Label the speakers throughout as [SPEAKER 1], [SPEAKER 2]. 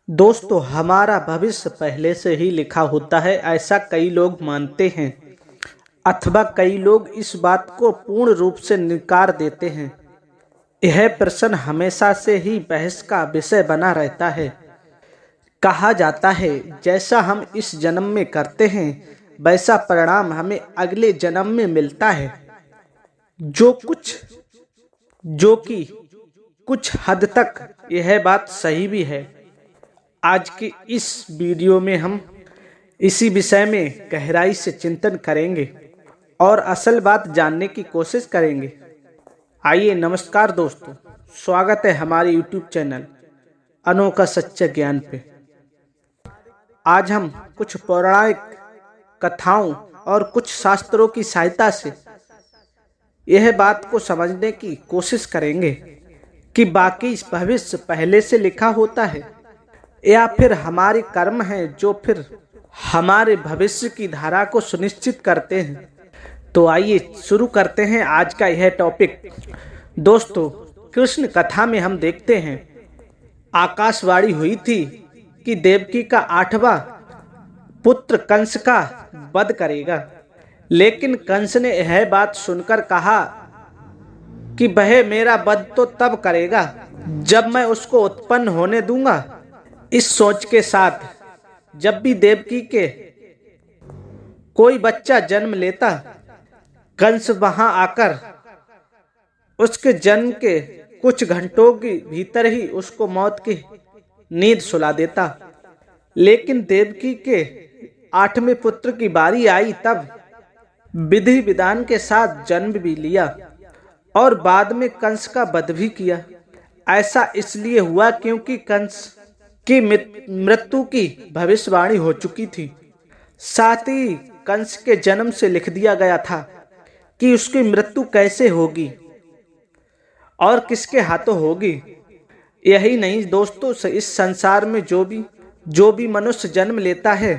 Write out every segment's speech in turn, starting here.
[SPEAKER 1] दोस्तों, हमारा भविष्य पहले से ही लिखा होता है, ऐसा कई लोग मानते हैं अथवा कई लोग इस बात को पूर्ण रूप से नकार देते हैं। यह प्रश्न हमेशा से ही बहस का विषय बना रहता है। कहा जाता है, जैसा हम इस जन्म में करते हैं वैसा परिणाम हमें अगले जन्म में मिलता है, जो कि कुछ हद तक यह बात सही भी है। आज की इस वीडियो में हम इसी विषय में गहराई से चिंतन करेंगे और असल बात जानने की कोशिश करेंगे। आइए, नमस्कार दोस्तों, स्वागत है हमारे YouTube चैनल अनोखा सच्चा ज्ञान पे। आज हम कुछ पौराणिक कथाओं और कुछ शास्त्रों की सहायता से यह बात को समझने की कोशिश करेंगे कि बाकी भविष्य पहले से लिखा होता है या फिर हमारे कर्म हैं जो फिर हमारे भविष्य की धारा को सुनिश्चित करते हैं। तो आइए शुरू करते हैं आज का यह टॉपिक। दोस्तों, कृष्ण कथा में हम देखते हैं आकाशवाणी हुई थी कि देवकी का 8वां पुत्र कंस का वध करेगा, लेकिन कंस ने यह बात सुनकर कहा कि वह मेरा वध तो तब करेगा जब मैं उसको उत्पन्न होने दूंगा। इस सोच के साथ जब भी देवकी के कोई बच्चा जन्म लेता, कंस वहां आकर उसके जन्म के कुछ घंटों के भीतर ही उसको मौत की नींद सुला देता। लेकिन देवकी के 8वें पुत्र की बारी आई तब विधि विधान के साथ जन्म भी लिया और बाद में कंस का वध भी किया। ऐसा इसलिए हुआ क्योंकि कंस की मृत्यु की भविष्यवाणी हो चुकी थी। साथ ही कंस के जन्म से लिख दिया गया था कि उसकी मृत्यु कैसे होगी और किसके हाथों होगी। यही नहीं दोस्तों, इस संसार में जो भी मनुष्य जन्म लेता है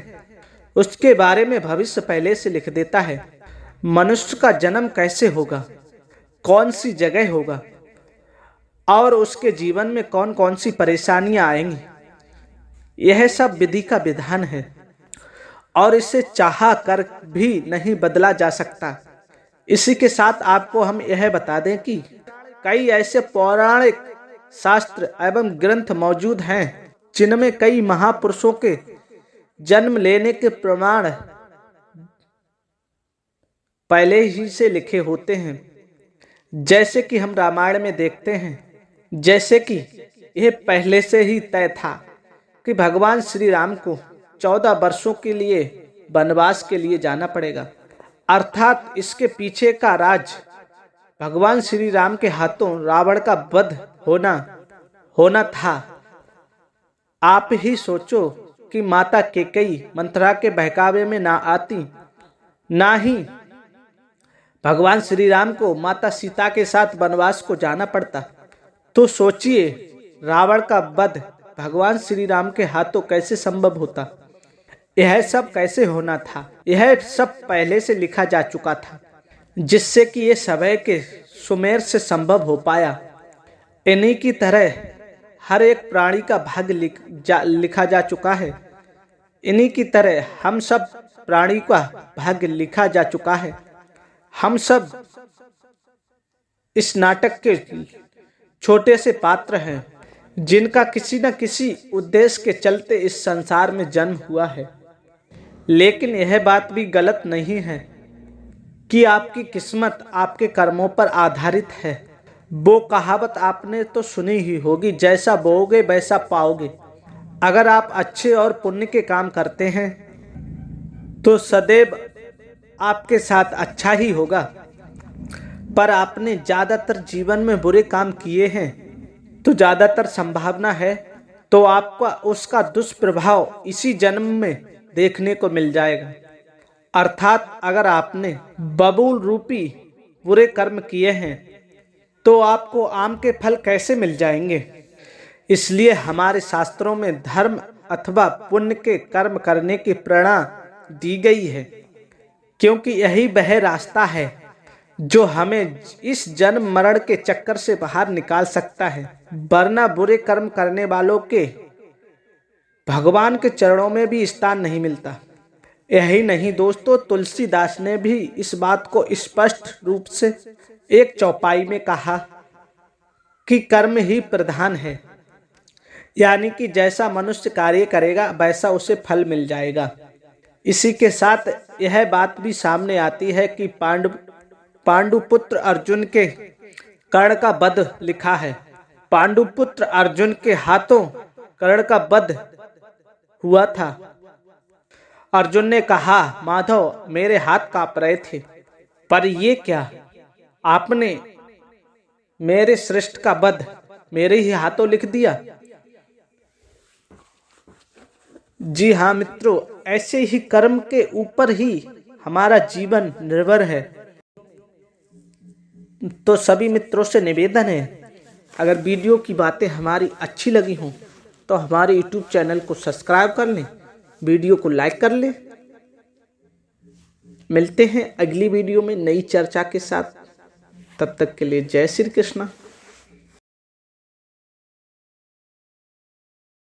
[SPEAKER 1] उसके बारे में भविष्य पहले से लिख देता है। मनुष्य का जन्म कैसे होगा, कौन सी जगह होगा और उसके जीवन में कौन कौन सी परेशानियां आएंगी, यह सब विधि का विधान है और इसे चाहा कर भी नहीं बदला जा सकता। इसी के साथ आपको हम यह बता दें कि कई ऐसे पौराणिक शास्त्र एवं ग्रंथ मौजूद हैं जिनमें कई महापुरुषों के जन्म लेने के प्रमाण पहले ही से लिखे होते हैं। जैसे कि हम रामायण में देखते हैं, जैसे कि यह पहले से ही तय था कि भगवान श्री राम को 14 वर्षों के लिए वनवास के लिए जाना पड़ेगा, अर्थात इसके पीछे का राज भगवान श्री राम के हाथों रावण का वध होना था। आप ही सोचो कि माता कैकेयी मंथरा के बहकावे में ना आती, ना ही भगवान श्री राम को माता सीता के साथ वनवास को जाना पड़ता, तो सोचिए रावण का वध भगवान श्री राम के हाथों कैसे संभव होता। यह सब कैसे होना था, यह सब पहले से लिखा जा चुका था, जिससे कि ये समय के सुमेर से संभव हो पाया। इन्हीं की तरह हर एक प्राणी का भाग्य लिखा जा चुका है। इन्हीं की तरह हम सब प्राणी का भाग्य लिखा जा चुका है। हम सब इस नाटक के छोटे से पात्र हैं जिनका किसी न किसी उद्देश्य के चलते इस संसार में जन्म हुआ है। लेकिन यह बात भी गलत नहीं है कि आपकी किस्मत आपके कर्मों पर आधारित है। वो कहावत आपने तो सुनी ही होगी, जैसा बोओगे वैसा पाओगे। अगर आप अच्छे और पुण्य के काम करते हैं तो सदैव आपके साथ अच्छा ही होगा, पर आपने ज़्यादातर जीवन में बुरे काम किए हैं तो ज़्यादातर संभावना है तो आपका उसका दुष्प्रभाव इसी जन्म में देखने को मिल जाएगा। अर्थात अगर आपने बबूल रूपी बुरे कर्म किए हैं तो आपको आम के फल कैसे मिल जाएंगे। इसलिए हमारे शास्त्रों में धर्म अथवा पुण्य के कर्म करने की प्रेरणा दी गई है, क्योंकि यही वह रास्ता है जो हमें इस जन्म मरण के चक्कर से बाहर निकाल सकता है। वरना बुरे कर्म करने वालों के भगवान के चरणों में भी स्थान नहीं मिलता। यही नहीं दोस्तों, तुलसीदास ने भी इस बात को स्पष्ट रूप से एक चौपाई में कहा कि कर्म ही प्रधान है, यानी कि जैसा मनुष्य कार्य करेगा वैसा उसे फल मिल जाएगा। इसी के साथ यह बात भी सामने आती है कि पांडुपुत्र अर्जुन के कर्ण का वध लिखा है। पांडुपुत्र अर्जुन के हाथों कर्ण का वध हुआ था। अर्जुन ने कहा, माधव मेरे हाथ कांप रहे थे, पर ये क्या, आपने मेरे श्रेष्ठ का वध मेरे ही हाथों लिख दिया। जी हाँ मित्रों, ऐसे ही कर्म के ऊपर ही हमारा जीवन निर्भर है। तो सभी मित्रों से निवेदन है, अगर वीडियो की बातें हमारी अच्छी लगी हों तो हमारे YouTube चैनल को सब्सक्राइब कर लें, वीडियो को लाइक कर लें। मिलते हैं अगली वीडियो में नई चर्चा के साथ। तब तक के लिए जय श्री कृष्ण।